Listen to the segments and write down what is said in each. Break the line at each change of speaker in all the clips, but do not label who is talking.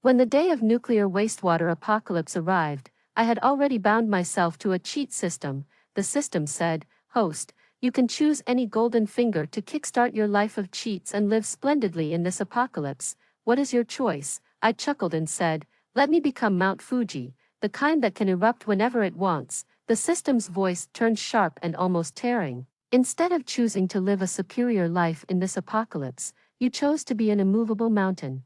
When the day of nuclear wastewater apocalypse arrived, I had already bound myself to a cheat system. The system said, "Host, you can choose any golden finger to kickstart your life of cheats and live splendidly in this apocalypse. What is your choice?" I chuckled and said, "Let me become Mount Fuji, the kind that can erupt whenever it wants." The system's voice turned sharp and almost tearing. "Instead of choosing to live a superior life in this apocalypse, you chose to be an immovable mountain."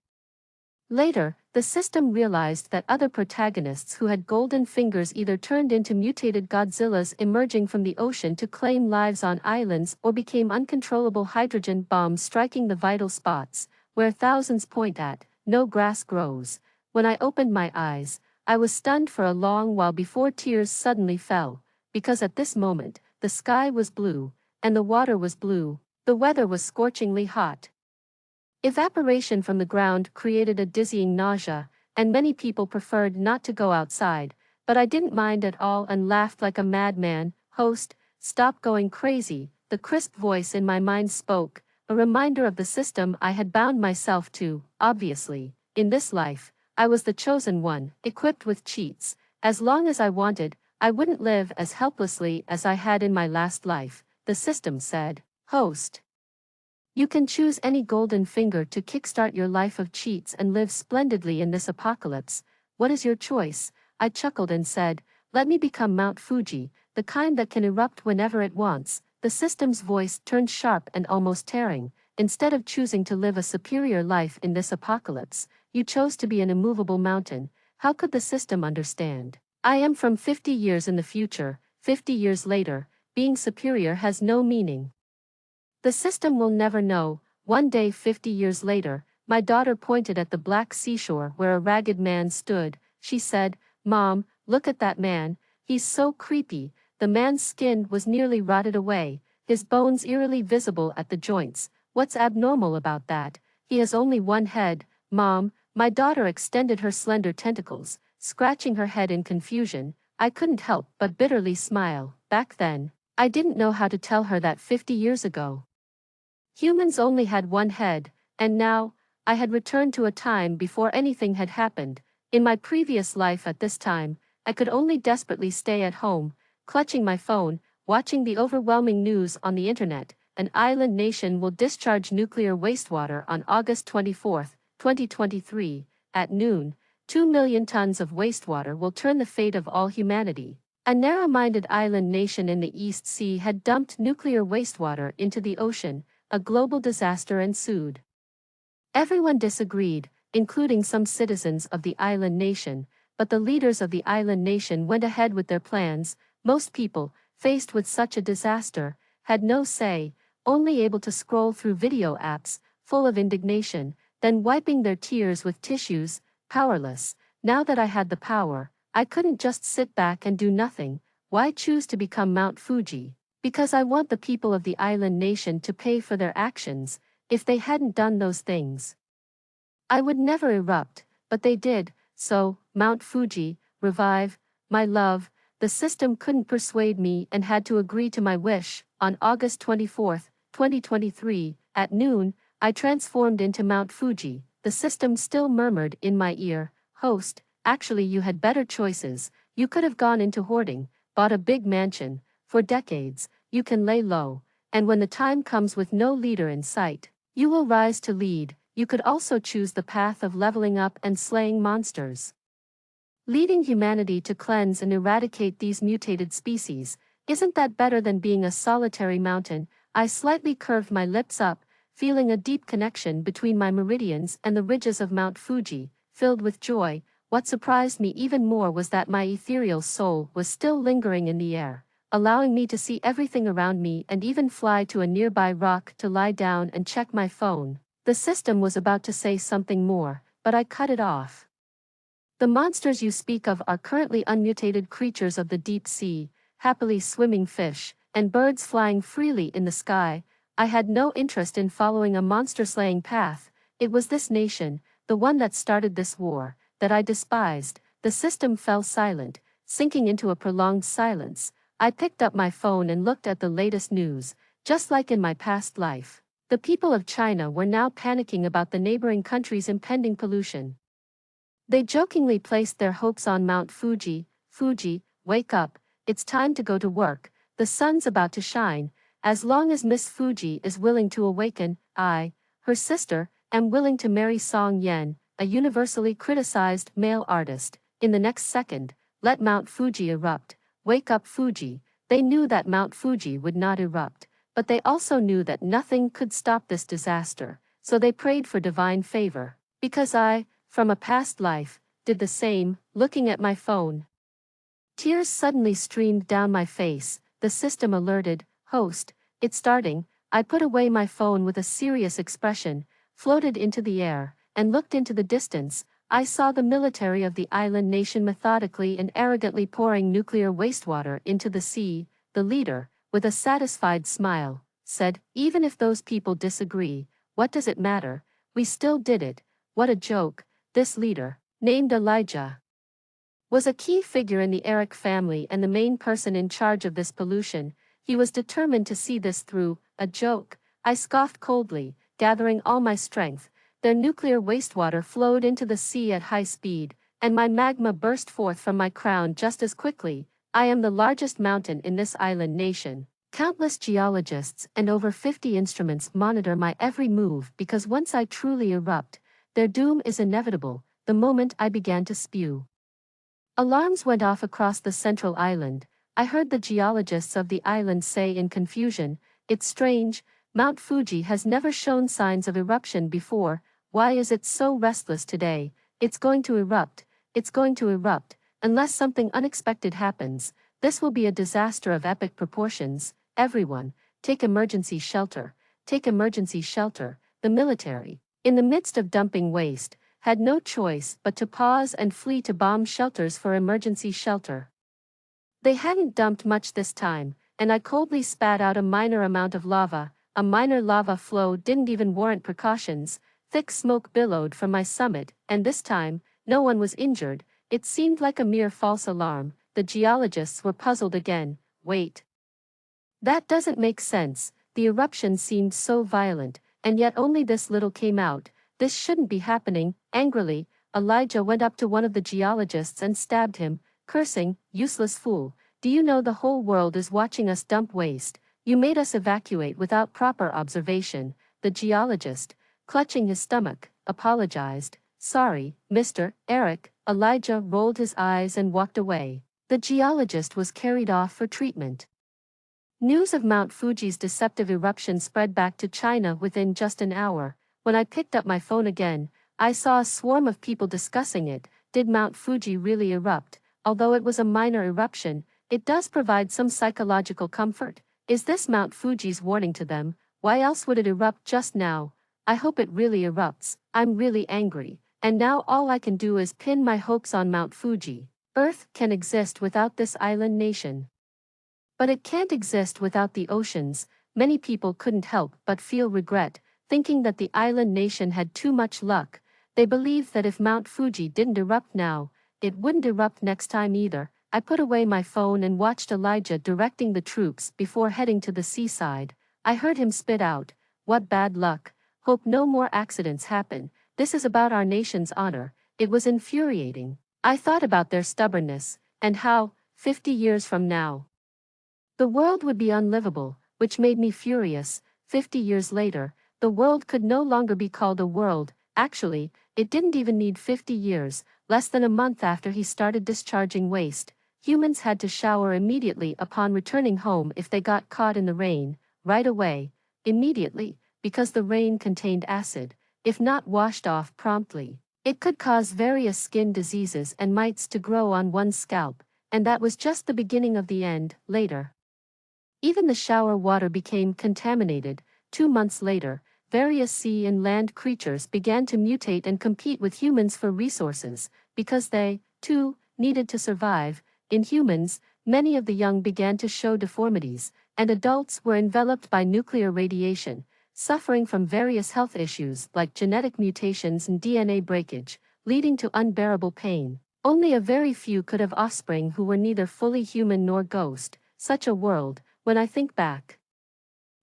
Later, the system realized that other protagonists who had golden fingers either turned into mutated Godzillas emerging from the ocean to claim lives on islands or became uncontrollable hydrogen bombs striking the vital spots, where thousands point at, no grass grows. When I opened my eyes, I was stunned for a long while before tears suddenly fell, because at this moment, the sky was blue, and the water was blue, the weather was scorchingly hot. Evaporation from the ground created a dizzying nausea, and many people preferred not to go outside, but I didn't mind at all and laughed like a madman. "Host, stop going crazy," the crisp voice in my mind spoke, a reminder of the system I had bound myself to. Obviously, in this life, I was the chosen one, equipped with cheats. As long as I wanted, I wouldn't live as helplessly as I had in my last life, the system said. "Host, you can choose any golden finger to kickstart your life of cheats and live splendidly in this apocalypse. What is your choice?" I chuckled and said, "Let me become Mount Fuji, the kind that can erupt whenever it wants." The system's voice turned sharp and almost tearing. "Instead of choosing to live a superior life in this apocalypse, you chose to be an immovable mountain." How could the system understand? I am from 50 years in the future. 50 years later, being superior has no meaning. The system will never know. One day 50 years later, my daughter pointed at the black seashore where a ragged man stood. She said, "Mom, look at that man, he's so creepy." The man's skin was nearly rotted away, his bones eerily visible at the joints. "What's abnormal about that? He has only one head." "Mom," my daughter extended her slender tentacles, scratching her head in confusion. I couldn't help but bitterly smile. Back then, I didn't know how to tell her that 50 years ago, humans only had one head, and now, I had returned to a time before anything had happened. In my previous life at this time, I could only desperately stay at home, clutching my phone, watching the overwhelming news on the internet. An island nation will discharge nuclear wastewater on August 24, 2023, at noon. 2 million tons of wastewater will turn the fate of all humanity. A narrow-minded island nation in the East Sea had dumped nuclear wastewater into the ocean. A global disaster ensued. Everyone disagreed, including some citizens of the island nation, but the leaders of the island nation went ahead with their plans. Most people, faced with such a disaster, had no say, only able to scroll through video apps, full of indignation, then wiping their tears with tissues, powerless. Now that I had the power, I couldn't just sit back and do nothing. Why choose to become Mount Fuji? Because I want the people of the island nation to pay for their actions. If they hadn't done those things, I would never erupt, but they did. So, Mount Fuji, revive, my love. The system couldn't persuade me and had to agree to my wish. On August 24, 2023, at noon, I transformed into Mount Fuji. The system still murmured in my ear, "Host, actually you had better choices. You could have gone into hoarding, bought a big mansion. For decades, you can lay low, and when the time comes with no leader in sight, you will rise to lead." You could also choose the path of leveling up and slaying monsters, leading humanity to cleanse and eradicate these mutated species. Isn't that better than being a solitary mountain? I slightly curved my lips up, feeling a deep connection between my meridians and the ridges of Mount Fuji. Filled with joy, what surprised me even more was that my ethereal soul was still lingering in the air, allowing me to see everything around me and even fly to a nearby rock to lie down and check my phone. The system was about to say something more, but I cut it off. "The monsters you speak of are currently unmutated creatures of the deep sea, happily swimming fish, and birds flying freely in the sky." I had no interest in following a monster-slaying path. It was this nation, the one that started this war, that I despised. The system fell silent, sinking into a prolonged silence. I picked up my phone and looked at the latest news. Just like in my past life, the people of China were now panicking about the neighboring country's impending pollution. They jokingly placed their hopes on Mount Fuji. Fuji, wake up, it's time to go to work, the sun's about to shine. As long as Miss Fuji is willing to awaken, I, her sister, am willing to marry Song Yen, a universally criticized male artist. In the next second, let Mount Fuji erupt. Wake up Fuji. They knew that Mount Fuji would not erupt, but they also knew that nothing could stop this disaster, so they prayed for divine favor. Because I, from a past life, did the same, looking at my phone. Tears suddenly streamed down my face. The system alerted, host, it's starting. I put away my phone with a serious expression, floated into the air, and looked into the distance. I saw the military of the island nation methodically and arrogantly pouring nuclear wastewater into the sea. The leader, with a satisfied smile, said, even if those people disagree, what does it matter? We still did it. What a joke. This leader, named Elijah, was a key figure in the Eric family and the main person in charge of this pollution. He was determined to see this through. A joke, I scoffed coldly, gathering all my strength. Their nuclear wastewater flowed into the sea at high speed, and my magma burst forth from my crown just as quickly. I am the largest mountain in this island nation. Countless geologists and over 50 instruments monitor my every move because once I truly erupt, their doom is inevitable. The moment I began to spew, alarms went off across the central island. I heard the geologists of the island say in confusion, it's strange, Mount Fuji has never shown signs of eruption before. Why is it so restless today? It's going to erupt, it's going to erupt, unless something unexpected happens. This will be a disaster of epic proportions. Everyone, take emergency shelter, take emergency shelter. The military, in the midst of dumping waste, had no choice but to pause and flee to bomb shelters for emergency shelter. They hadn't dumped much this time, and I coldly spat out a minor amount of lava. A minor lava flow didn't even warrant precautions. Thick smoke billowed from my summit, and this time, no one was injured. It seemed like a mere false alarm. The geologists were puzzled again. Wait. That doesn't make sense. The eruption seemed so violent, and yet only this little came out. This shouldn't be happening. Angrily, Elijah went up to one of the geologists and stabbed him, cursing, useless fool. Do you know the whole world is watching us dump waste? You made us evacuate without proper observation. The geologist, clutching his stomach, apologized. Sorry, Mr. Eric. Elijah rolled his eyes and walked away. The geologist was carried off for treatment. News of Mount Fuji's deceptive eruption spread back to China within just an hour. When I picked up my phone again, I saw a swarm of people discussing it. Did Mount Fuji really erupt? Although it was a minor eruption, it does provide some psychological comfort. Is this Mount Fuji's warning to them? Why else would it erupt just now? I hope it really erupts. I'm really angry, and now all I can do is pin my hopes on Mount Fuji. Earth can exist without this island nation, but it can't exist without the oceans. Many people couldn't help but feel regret, thinking that the island nation had too much luck. They believed that if Mount Fuji didn't erupt now, it wouldn't erupt next time either. I put away my phone and watched Elijah directing the troops before heading to the seaside. I heard him spit out, "What bad luck. Hope no more accidents happen. This is about our nation's honor." It was infuriating. I thought about their stubbornness, and how, 50 years from now, the world would be unlivable, which made me furious. 50 years later, the world could no longer be called a world. Actually, it didn't even need 50 years. Less than a month after he started discharging waste, humans had to shower immediately upon returning home if they got caught in the rain. Right away, immediately, because the rain contained acid. If not washed off promptly, it could cause various skin diseases and mites to grow on one's scalp, and that was just the beginning of the end. Later, even the shower water became contaminated. 2 months later, various sea and land creatures began to mutate and compete with humans for resources, because they, too, needed to survive. In humans, many of the young began to show deformities, and adults were enveloped by nuclear radiation, suffering from various health issues like genetic mutations and DNA breakage, leading to unbearable pain. Only a very few could have offspring who were neither fully human nor ghost. Such a world, when I think back,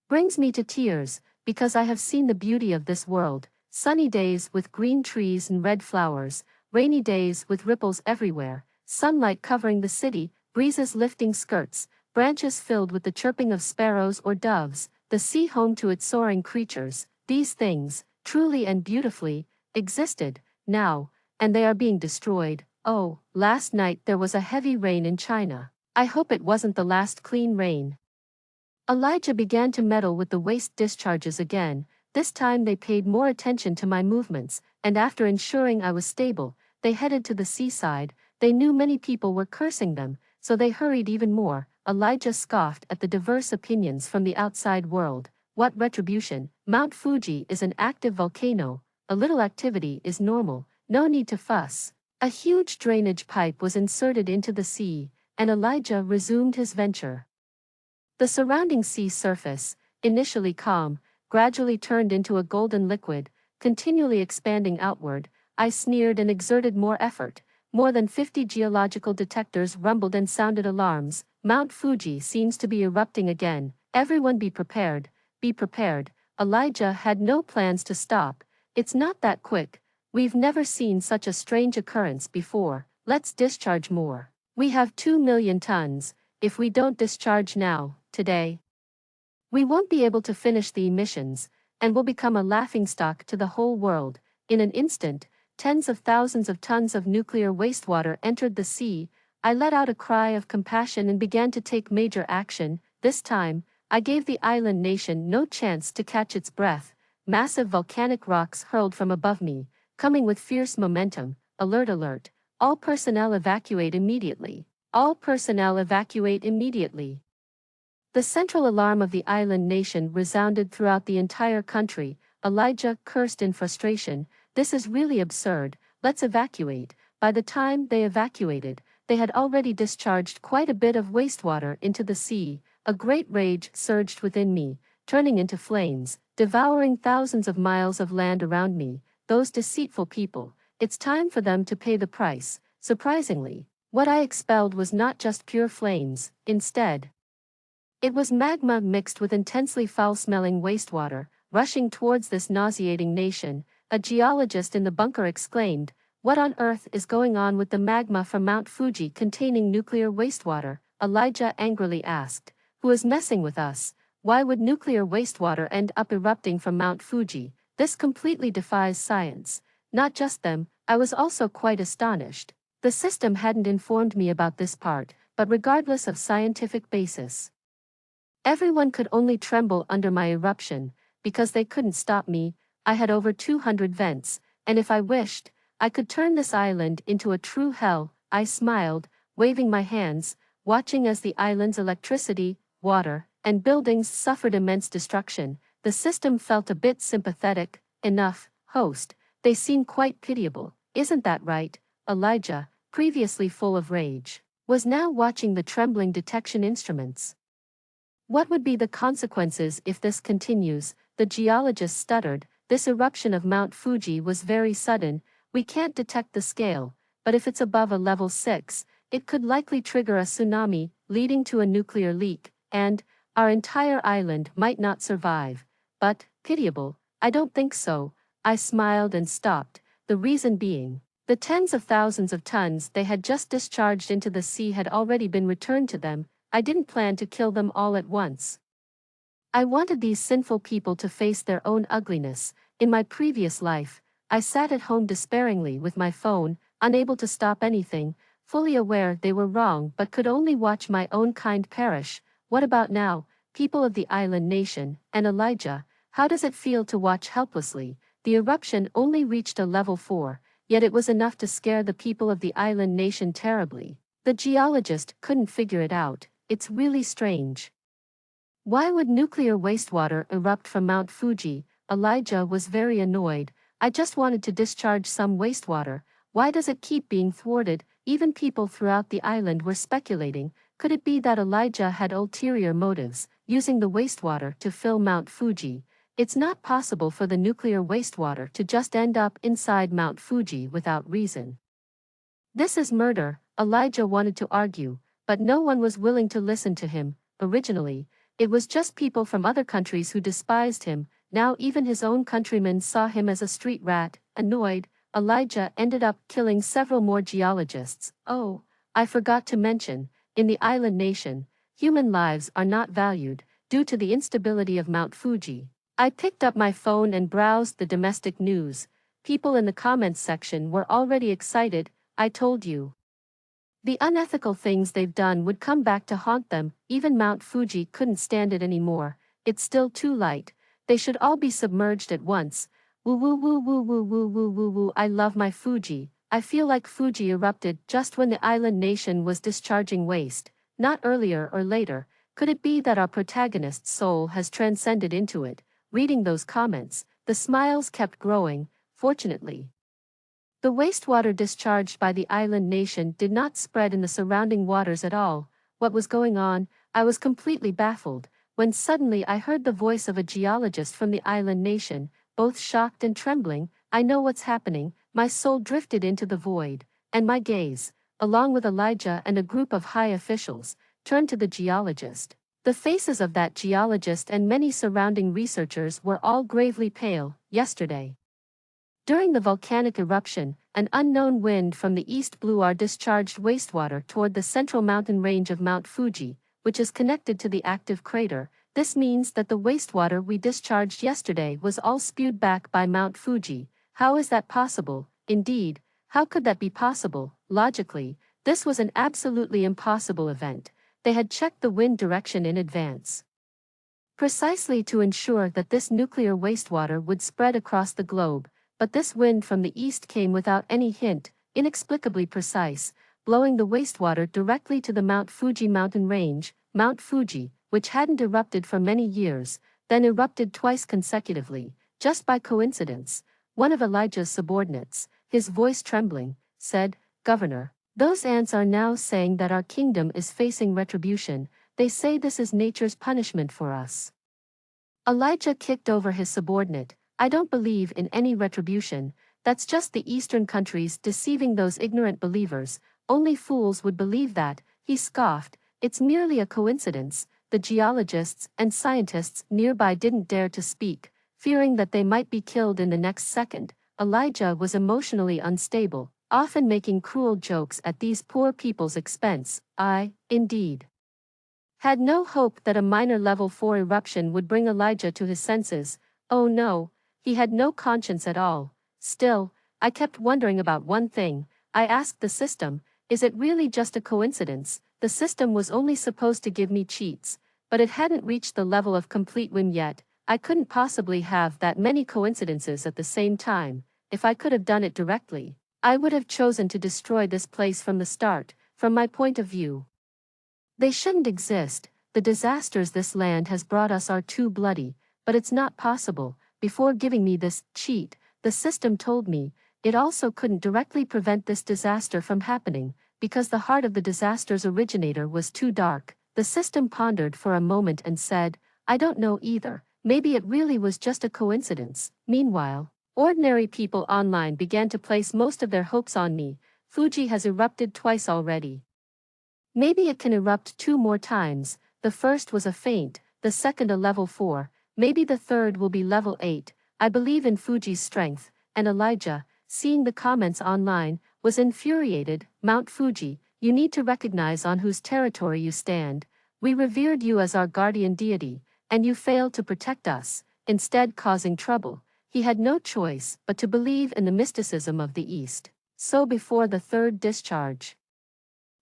brings me to tears, because I have seen the beauty of this world, sunny days with green trees and red flowers, rainy days with ripples everywhere, sunlight covering the city, breezes lifting skirts, branches filled with the chirping of sparrows or doves, the sea home to its soaring creatures. These things, truly and beautifully, existed, now, and they are being destroyed. Oh, last night there was a heavy rain in China. I hope it wasn't the last clean rain. Elijah began to meddle with the waste discharges again. This time they paid more attention to my movements, and after ensuring I was stable, they headed to the seaside. They knew many people were cursing them, so they hurried even more. Elijah scoffed at the diverse opinions from the outside world. What retribution? Mount Fuji is an active volcano. A little activity is normal, no need to fuss. A huge drainage pipe was inserted into the sea, and Elijah resumed his venture. The surrounding sea surface, initially calm, gradually turned into a golden liquid, continually expanding outward. I sneered and exerted more effort. More than 50 geological detectors rumbled and sounded alarms. Mount Fuji seems to be erupting again. Everyone be prepared, be prepared. Elijah had no plans to stop. It's not that quick. We've never seen such a strange occurrence before. Let's discharge more. We have 2 million tons. If we don't discharge now, today, we won't be able to finish the emissions, and will become a laughingstock to the whole world. In an instant, tens of thousands of tons of nuclear wastewater entered the sea. I let out a cry of compassion and began to take major action. This time, I gave the island nation no chance to catch its breath. Massive volcanic rocks hurled from above me, coming with fierce momentum. Alert, alert. All personnel evacuate immediately. All personnel evacuate immediately. The central alarm of the island nation resounded throughout the entire country. Elijah cursed in frustration. This is really absurd. Let's evacuate. By the time they evacuated, they had already discharged quite a bit of wastewater into the sea. A great rage surged within me, turning into flames, devouring thousands of miles of land around me. Those deceitful people. It's time for them to pay the price. Surprisingly, what I expelled was not just pure flames. Instead, it was magma mixed with intensely foul-smelling wastewater, rushing towards this nauseating nation. A geologist in the bunker exclaimed, "What on earth is going on with the magma from Mount Fuji containing nuclear wastewater?" Elijah angrily asked, "Who is messing with us? Why would nuclear wastewater end up erupting from Mount Fuji? This completely defies science." Not just them, I was also quite astonished. The system hadn't informed me about this part, but regardless of scientific basis, everyone could only tremble under my eruption, because they couldn't stop me. I had over 200 vents, and if I wished, I could turn this island into a true hell. I smiled, waving my hands, watching as the island's electricity, water, and buildings suffered immense destruction. The system felt a bit sympathetic. Enough, host. They seem quite pitiable. Isn't that right? Elijah, previously full of rage, was now watching the trembling detection instruments. What would be the consequences if this continues? The geologist stuttered. This eruption of Mount Fuji was very sudden. We can't detect the scale, but if it's above a level 6, it could likely trigger a tsunami, leading to a nuclear leak, and our entire island might not survive. But, pitiable, I don't think so. I smiled and stopped, the reason being, the tens of thousands of tons they had just discharged into the sea had already been returned to them. I didn't plan to kill them all at once. I wanted these sinful people to face their own ugliness. In my previous life, I sat at home despairingly with my phone, unable to stop anything, fully aware they were wrong but could only watch my own kind perish. What about now, people of the island nation, and Elijah? How does it feel to watch helplessly? The eruption only reached a level 4, yet it was enough to scare the people of the island nation terribly. The geologist couldn't figure it out. It's really strange. Why would nuclear wastewater erupt from Mount Fuji? Elijah was very annoyed. I just wanted to discharge some wastewater. Why does it keep being thwarted? Even people throughout the island were speculating. Could it be that Elijah had ulterior motives, using the wastewater to fill Mount Fuji? It's not possible for the nuclear wastewater to just end up inside Mount Fuji without reason. This is murder, Elijah wanted to argue, but no one was willing to listen to him. Originally, it was just people from other countries who despised him. Now even his own countrymen saw him as a street rat. Annoyed, Elijah ended up killing several more geologists. Oh, I forgot to mention, in the island nation, human lives are not valued, due to the instability of Mount Fuji. I picked up my phone and browsed the domestic news. People in the comments section were already excited. I told you. The unethical things they've done would come back to haunt them. Even Mount Fuji couldn't stand it anymore. It's still too light. They should all be submerged at once. Woo woo woo woo woo woo woo woo woo. I love my Fuji. I feel like Fuji erupted just when the island nation was discharging waste, not earlier or later. Could it be that our protagonist's soul has transcended into it? Reading those comments, the smiles kept growing, fortunately. The wastewater discharged by the island nation did not spread in the surrounding waters at all. What was going on? I was completely baffled, when suddenly I heard the voice of a geologist from the island nation, both shocked and trembling. I know what's happening. My soul drifted into the void, and my gaze, along with Elijah and a group of high officials, turned to the geologist. The faces of that geologist and many surrounding researchers were all gravely pale. Yesterday, during the volcanic eruption, an unknown wind from the east blew our discharged wastewater toward the central mountain range of Mount Fuji, which is connected to the active crater. This means that the wastewater we discharged yesterday was all spewed back by Mount Fuji. How is that possible? Indeed, how could that be possible? Logically, this was an absolutely impossible event. They had checked the wind direction in advance, precisely to ensure that this nuclear wastewater would spread across the globe. But this wind from the east came without any hint, inexplicably precise, blowing the wastewater directly to the Mount Fuji mountain range. Mount Fuji, which hadn't erupted for many years, then erupted twice consecutively, just by coincidence. One of Elijah's subordinates, his voice trembling, said, "Governor, those ants are now saying that our kingdom is facing retribution. They say this is nature's punishment for us." Elijah kicked over his subordinate. "I don't believe in any retribution. That's just the Eastern countries deceiving those ignorant believers. Only fools would believe that," he scoffed. "It's merely a coincidence." The geologists and scientists nearby didn't dare to speak, fearing that they might be killed in the next second. Elijah was emotionally unstable, often making cruel jokes at these poor people's expense. I, indeed, had no hope that a minor level 4 eruption would bring Elijah to his senses. Oh no. He had no conscience at all. Still, I kept wondering about one thing. I asked the system, is it really just a coincidence? The system was only supposed to give me cheats, but it hadn't reached the level of complete whim yet. I couldn't possibly have that many coincidences at the same time. If I could have done it directly, I would have chosen to destroy this place from the start. From my point of view, they shouldn't exist. The disasters this land has brought us are too bloody, but it's not possible. Before giving me this cheat, the system told me it also couldn't directly prevent this disaster from happening, because the heart of the disaster's originator was too dark. The system pondered for a moment and said, "I don't know either. Maybe it really was just a coincidence." Meanwhile, ordinary people online began to place most of their hopes on me. Fuji has erupted twice already. Maybe it can erupt 2 more times. The first was a feint, the second a level 4. Maybe the third will be level 8. I believe in Fuji's strength. And Elijah, seeing the comments online, was infuriated. "Mount Fuji, you need to recognize on whose territory you stand. We revered you as our guardian deity, and you failed to protect us, instead causing trouble." He had no choice but to believe in the mysticism of the East. So before the third discharge,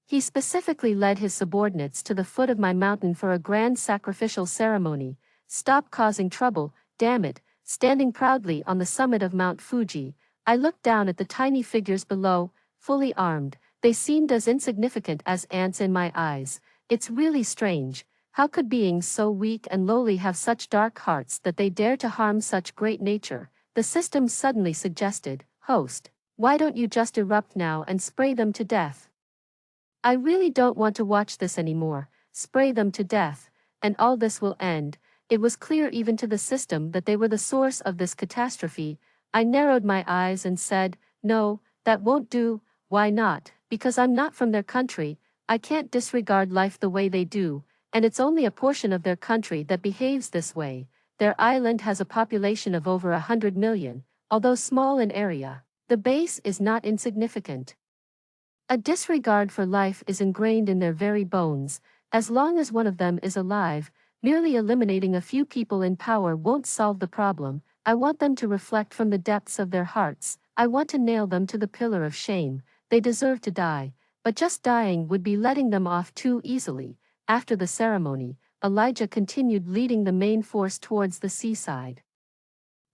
he specifically led his subordinates to the foot of my mountain for a grand sacrificial ceremony. "Stop causing trouble, damn it." Standing proudly on the summit of Mount Fuji, I looked down at the tiny figures below, fully armed. They seemed as insignificant as ants in my eyes. It's really strange. How could beings so weak and lowly have such dark hearts that they dare to harm such great nature? The system suddenly suggested, "Host, why don't you just erupt now and spray them to death? I really don't want to watch this anymore. Spray them to death, and all this will end." It was clear even to the system that they were the source of this catastrophe. I narrowed my eyes and said, "No, that won't do." "Why not?" "Because I'm not from their country. I can't disregard life the way they do, and it's only a portion of their country that behaves this way. Their island has a population of over 100 million, although small in area. The base is not insignificant. A disregard for life is ingrained in their very bones. As long as one of them is alive, merely eliminating a few people in power won't solve the problem. I want them to reflect from the depths of their hearts. I want to nail them to the pillar of shame. They deserve to die, but just dying would be letting them off too easily. After the ceremony, Elijah continued leading the main force towards the seaside.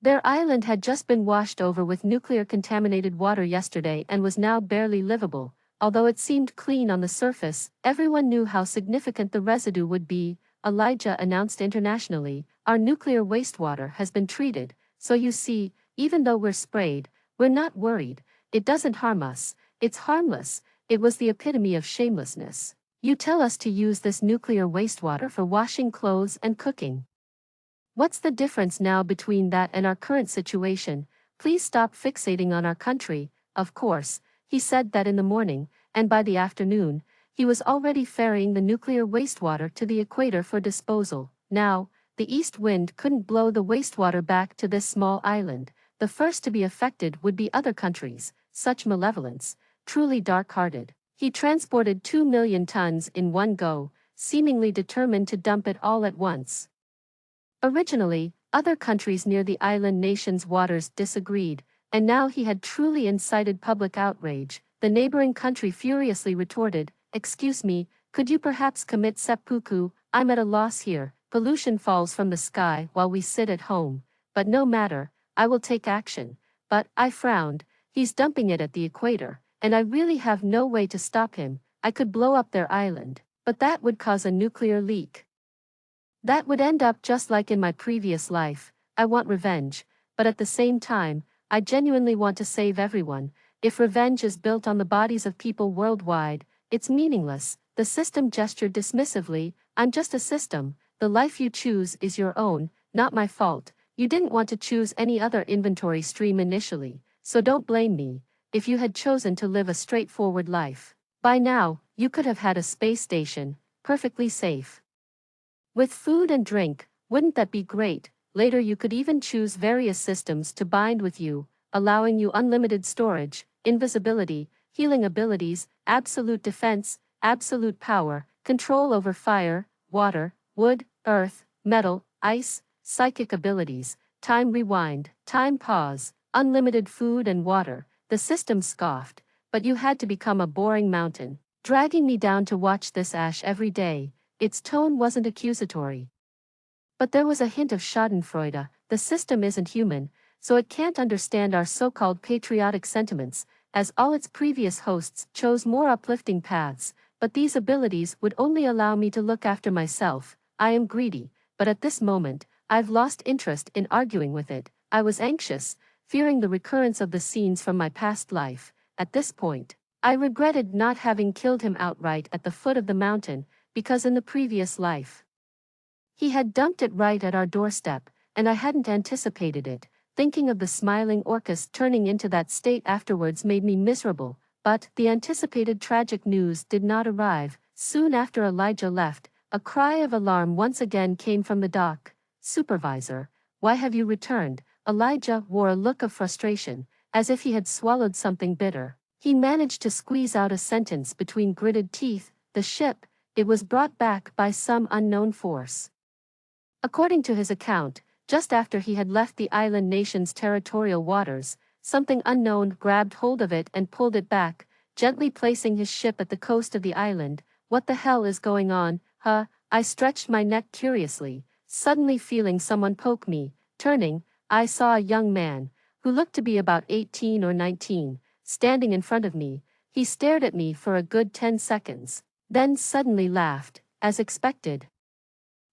Their island had just been washed over with nuclear-contaminated water yesterday and was now barely livable. Although it seemed clean on the surface, everyone knew how significant the residue would be. Elijah announced internationally, "Our nuclear wastewater has been treated, so you see, even though we're sprayed, we're not worried. It doesn't harm us. It's harmless." It was the epitome of shamelessness. You tell us to use this nuclear wastewater for washing clothes and cooking. What's the difference now between that and our current situation? Please stop fixating on our country. Of course, he said that in the morning, and by the afternoon, he was already ferrying the nuclear wastewater to the equator for disposal. Now, the east wind couldn't blow the wastewater back to this small island. The first to be affected would be other countries. Such malevolence, truly dark-hearted. He transported 2 million tons in one go, seemingly determined to dump it all at once. Originally, other countries near the island nation's waters disagreed, and now he had truly incited public outrage. The neighboring country furiously retorted, "Excuse me, could you perhaps commit seppuku? I'm at a loss here. Pollution falls from the sky while we sit at home. But no matter, I will take action." But, I frowned, he's dumping it at the equator, and I really have no way to stop him. I could blow up their island, but that would cause a nuclear leak. That would end up just like in my previous life. I want revenge, but at the same time, I genuinely want to save everyone. If revenge is built on the bodies of people worldwide, it's meaningless. The system gestured dismissively, "I'm just a system. The life you choose is your own, not my fault. You didn't want to choose any other inventory stream initially, so don't blame me. If you had chosen to live a straightforward life, by now, you could have had a space station, perfectly safe. With food and drink, wouldn't that be great? Later you could even choose various systems to bind with you, allowing you unlimited storage, invisibility, healing abilities, absolute defense, absolute power, control over fire, water, wood, earth, metal, ice, psychic abilities, time rewind, time pause, unlimited food and water." The system scoffed, "But you had to become a boring mountain, dragging me down to watch this ash every day." Its tone wasn't accusatory, but there was a hint of schadenfreude. The system isn't human, so it can't understand our so-called patriotic sentiments, as all its previous hosts chose more uplifting paths, but these abilities would only allow me to look after myself. I am greedy, but at this moment, I've lost interest in arguing with it. I was anxious, fearing the recurrence of the scenes from my past life. At this point, I regretted not having killed him outright at the foot of the mountain, because in the previous life, he had dumped it right at our doorstep, and I hadn't anticipated it. Thinking of the smiling orcas turning into that state afterwards made me miserable, but the anticipated tragic news did not arrive. Soon after Elijah left, a cry of alarm once again came from the dock. "Supervisor, why have you returned?" Elijah wore a look of frustration, as if he had swallowed something bitter. He managed to squeeze out a sentence between gritted teeth. "The ship, it was brought back by some unknown force." According to his account, just after he had left the island nation's territorial waters, something unknown grabbed hold of it and pulled it back, gently placing his ship at the coast of the island. "What the hell is going on, huh?" I stretched my neck curiously, suddenly feeling someone poke me. Turning, I saw a young man, who looked to be about 18 or 19, standing in front of me. He stared at me for a good 10 seconds, then suddenly laughed, as expected.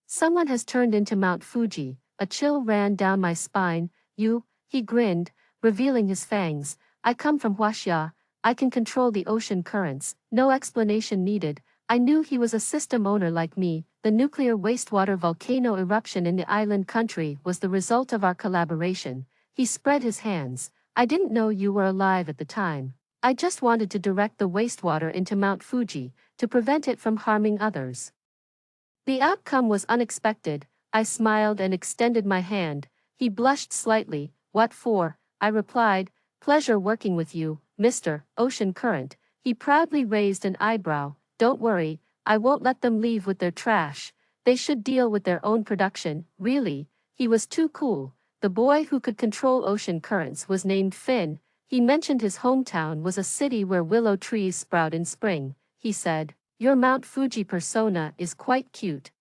"Someone has turned into Mount Fuji." A chill ran down my spine. "You," he grinned, revealing his fangs. "I come from Huaxia. I can control the ocean currents." No explanation needed. I knew he was a system owner like me. The nuclear wastewater volcano eruption in the island country was the result of our collaboration. He spread his hands. "I didn't know you were alive at the time. I just wanted to direct the wastewater into Mount Fuji, to prevent it from harming others." The outcome was unexpected. I smiled and extended my hand. He blushed slightly. "What for?" I replied. Pleasure working with you, Mr. Ocean Current. He proudly raised an eyebrow. Don't worry, I won't let them leave with their trash. They should deal with their own production. Really, he was too cool. The boy who could control ocean currents was named Finn. He mentioned his hometown was a city where willow trees sprout in spring. He said, "Your Mount Fuji persona is quite cute.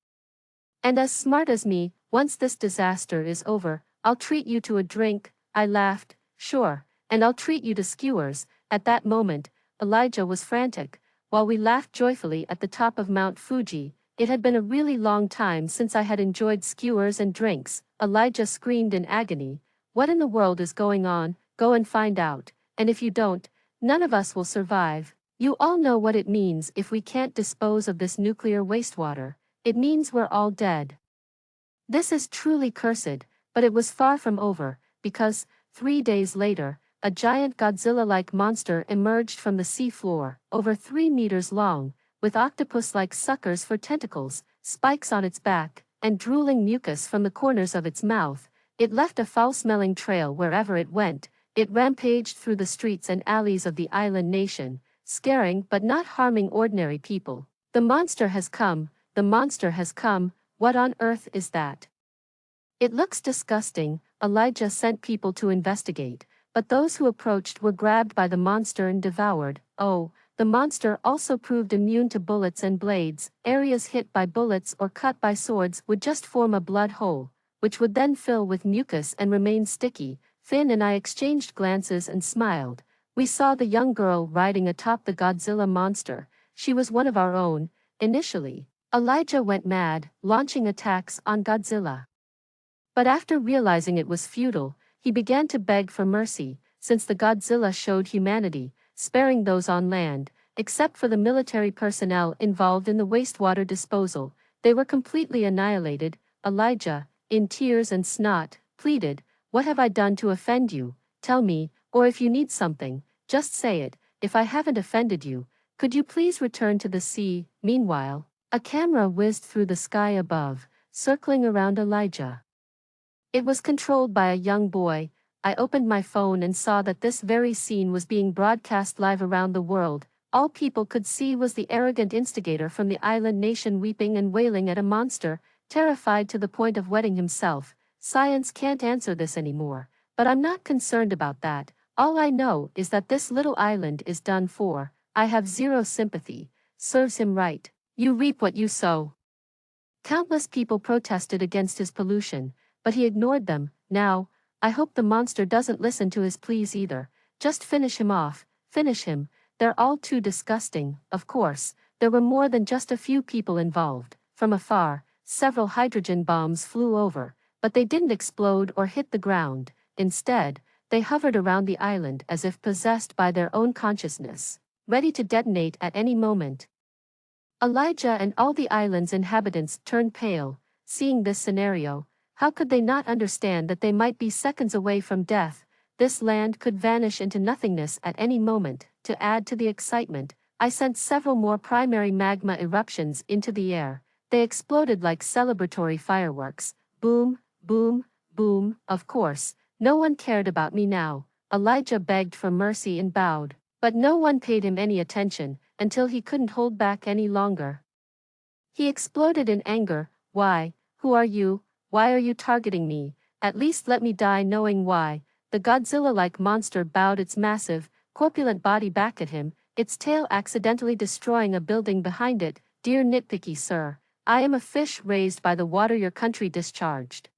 And as smart as me. Once this disaster is over, I'll treat you to a drink." I laughed. "Sure, and I'll treat you to skewers." At that moment, Elijah was frantic, while we laughed joyfully at the top of Mount Fuji. It had been a really long time since I had enjoyed skewers and drinks. Elijah screamed in agony. "What in the world is going on? Go and find out, and if you don't, none of us will survive. You all know what it means if we can't dispose of this nuclear wastewater. It means we're all dead." This is truly cursed, but it was far from over, because, 3 days later, a giant Godzilla-like monster emerged from the sea floor, over 3 meters long, with octopus-like suckers for tentacles, spikes on its back, and drooling mucus from the corners of its mouth. It left a foul-smelling trail wherever it went. It rampaged through the streets and alleys of the island nation, scaring but not harming ordinary people. "The monster has come, the monster has come. What on earth is that? It looks disgusting." Elijah sent people to investigate, but those who approached were grabbed by the monster and devoured. Oh, the monster also proved immune to bullets and blades. Areas hit by bullets or cut by swords would just form a blood hole, which would then fill with mucus and remain sticky. Finn and I exchanged glances and smiled. We saw the young girl riding atop the Godzilla monster. She was one of our own. Initially, Elijah went mad, launching attacks on Godzilla. But after realizing it was futile, he began to beg for mercy, since the Godzilla showed humanity, sparing those on land, except for the military personnel involved in the wastewater disposal. They were completely annihilated. Elijah, in tears and snot, pleaded, "What have I done to offend you? Tell me, or if you need something, just say it. If I haven't offended you, could you please return to the sea?" Meanwhile, a camera whizzed through the sky above, circling around Elijah. It was controlled by a young boy. I opened my phone and saw that this very scene was being broadcast live around the world. All people could see was the arrogant instigator from the island nation weeping and wailing at a monster, terrified to the point of wetting himself. Science can't answer this anymore, but I'm not concerned about that. All I know is that this little island is done for. I have zero sympathy. Serves him right. You reap what you sow. Countless people protested against his pollution, but he ignored them. Now, I hope the monster doesn't listen to his pleas either. Just finish him off, finish him. They're all too disgusting. Of course, there were more than just a few people involved. From afar, several hydrogen bombs flew over, but they didn't explode or hit the ground. Instead, they hovered around the island as if possessed by their own consciousness, ready to detonate at any moment. Elijah and all the island's inhabitants turned pale, seeing this scenario. How could they not understand that they might be seconds away from death? This land could vanish into nothingness at any moment. To add to the excitement, I sent several more primary magma eruptions into the air. They exploded like celebratory fireworks. Boom, boom, boom. Of course, no one cared about me now. Elijah begged for mercy and bowed, but no one paid him any attention, until he couldn't hold back any longer. He exploded in anger. "Why? Who are you? Why are you targeting me? At least let me die knowing why." The Godzilla-like monster bowed its massive, corpulent body back at him, its tail accidentally destroying a building behind it. "Dear nitpicky sir, I am a fish raised by the water your country discharged.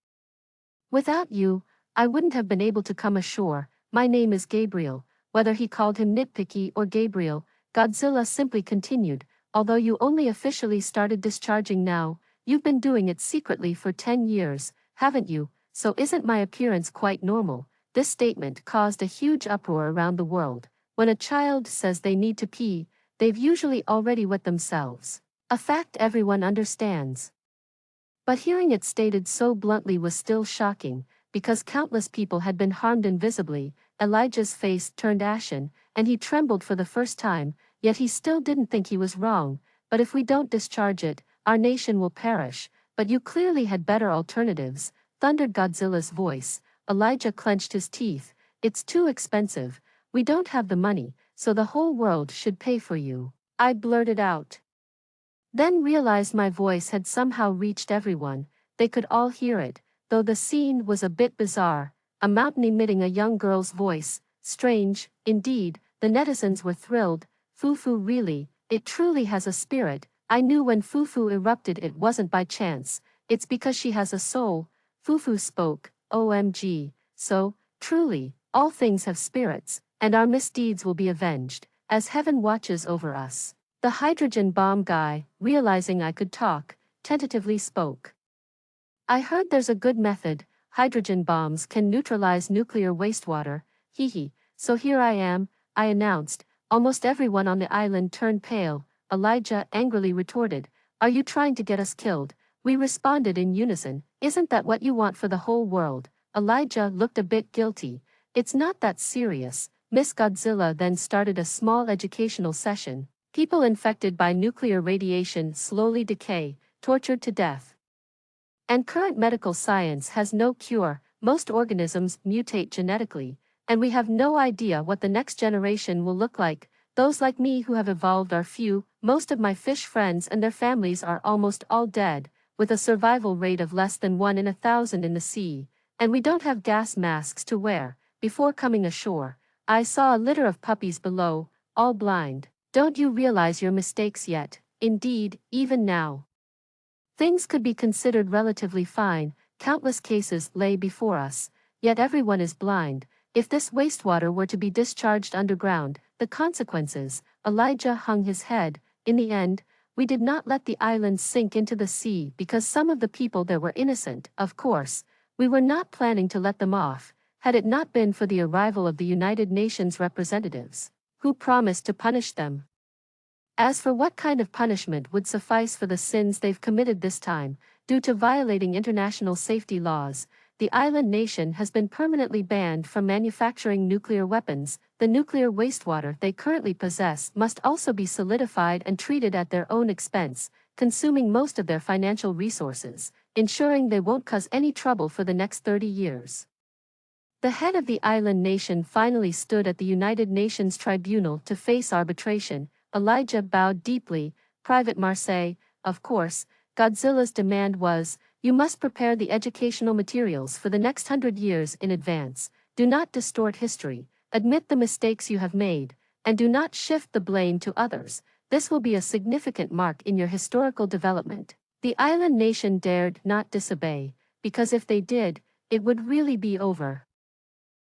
Without you, I wouldn't have been able to come ashore. My name is Gabriel." Whether he called him nitpicky or Gabriel, Godzilla simply continued, "Although you only officially started discharging now, you've been doing it secretly for 10 years, haven't you? So isn't my appearance quite normal?" This statement caused a huge uproar around the world. When a child says they need to pee, they've usually already wet themselves. A fact everyone understands. But hearing it stated so bluntly was still shocking, because countless people had been harmed invisibly. Elijah's face turned ashen, and he trembled for the first time, yet he still didn't think he was wrong. "But if we don't discharge it, our nation will perish." "But you clearly had better alternatives," thundered Godzilla's voice. Elijah clenched his teeth. It's too expensive. We don't have the money, so the whole world should pay for you. I blurted out. Then realized my voice had somehow reached everyone. They could all hear it, though the scene was a bit bizarre. A mountain emitting a young girl's voice. Strange, indeed, the netizens were thrilled. Fufu really, it truly has a spirit. I knew when Fufu erupted it wasn't by chance, it's because she has a soul. Fufu spoke, OMG, so, truly, all things have spirits, and our misdeeds will be avenged, as heaven watches over us. The hydrogen bomb guy, realizing I could talk, tentatively spoke. I heard there's a good method. Hydrogen bombs can neutralize nuclear wastewater. Hee. So here I am, I announced. Almost everyone on the island turned pale. Elijah angrily retorted, "Are you trying to get us killed?" We responded in unison, "Isn't that what you want for the whole world?" Elijah looked a bit guilty. "It's not that serious." Miss Godzilla then started a small educational session. People infected by nuclear radiation slowly decay, tortured to death. And current medical science has no cure. Most organisms mutate genetically, and we have no idea what the next generation will look like. Those like me who have evolved are few. Most of my fish friends and their families are almost all dead, with a survival rate of less than 1 in 1,000 in the sea, and we don't have gas masks to wear. Before coming ashore, I saw a litter of puppies below, all blind. Don't you realize your mistakes yet? Indeed, even now. Things could be considered relatively fine, countless cases lay before us, yet everyone is blind. If this wastewater were to be discharged underground, the consequences. Elijah hung his head. In the end, we did not let the island sink into the sea because some of the people there were innocent. Of course, we were not planning to let them off, had it not been for the arrival of the United Nations representatives, who promised to punish them. As for what kind of punishment would suffice for the sins they've committed this time, due to violating international safety laws, the island nation has been permanently banned from manufacturing nuclear weapons. The nuclear wastewater they currently possess must also be solidified and treated at their own expense, consuming most of their financial resources, ensuring they won't cause any trouble for the next 30 years. The head of the island nation finally stood at the United Nations Tribunal to face arbitration. Elijah bowed deeply. Private Marseille, of course. Godzilla's demand was, "You must prepare the educational materials for the next 100 years in advance. Do not distort history, admit the mistakes you have made, and do not shift the blame to others. This will be a significant mark in your historical development." The island nation dared not disobey, because if they did, it would really be over.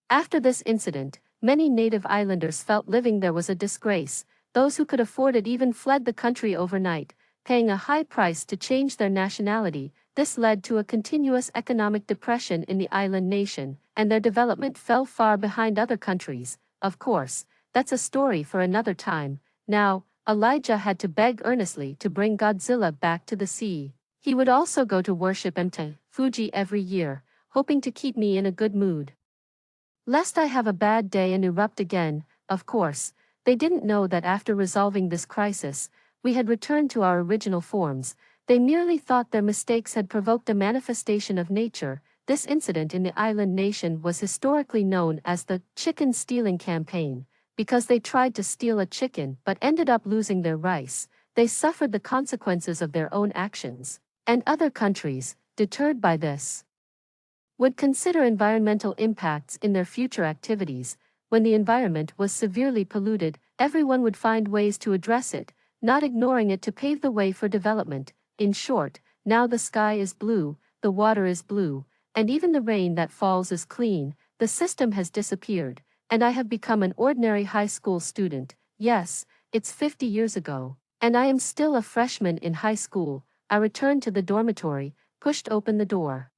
After this incident, many native islanders felt living there was a disgrace. Those who could afford it even fled the country overnight, paying a high price to change their nationality. This led to a continuous economic depression in the island nation, and their development fell far behind other countries. Of course, that's a story for another time. Now, Elijah had to beg earnestly to bring Godzilla back to the sea. He would also go to worship Mount Fuji every year, hoping to keep me in a good mood. Lest I have a bad day and erupt again. Of course, they didn't know that after resolving this crisis, we had returned to our original forms. They merely thought their mistakes had provoked a manifestation of nature. This incident in the island nation was historically known as the chicken stealing campaign, because they tried to steal a chicken but ended up losing their rice. They suffered the consequences of their own actions, and other countries, deterred by this, would consider environmental impacts in their future activities. When the environment was severely polluted, everyone would find ways to address it, not ignoring it to pave the way for development. In short, now the sky is blue, the water is blue, and even the rain that falls is clean. The system has disappeared, and I have become an ordinary high school student. Yes, it's 50 years ago, and I am still a freshman in high school. I returned to the dormitory, pushed open the door,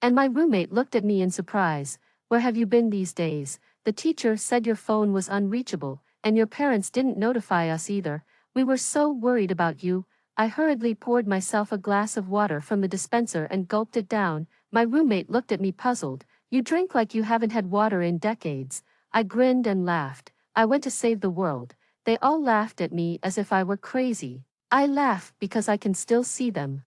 and my roommate looked at me in surprise. "Where have you been these days? The teacher said your phone was unreachable, and your parents didn't notify us either. We were so worried about you." I hurriedly poured myself a glass of water from the dispenser and gulped it down. My roommate looked at me puzzled. "You drink like you haven't had water in decades." I grinned and laughed. "I went to save the world." They all laughed at me as if I were crazy. I laugh because I can still see them.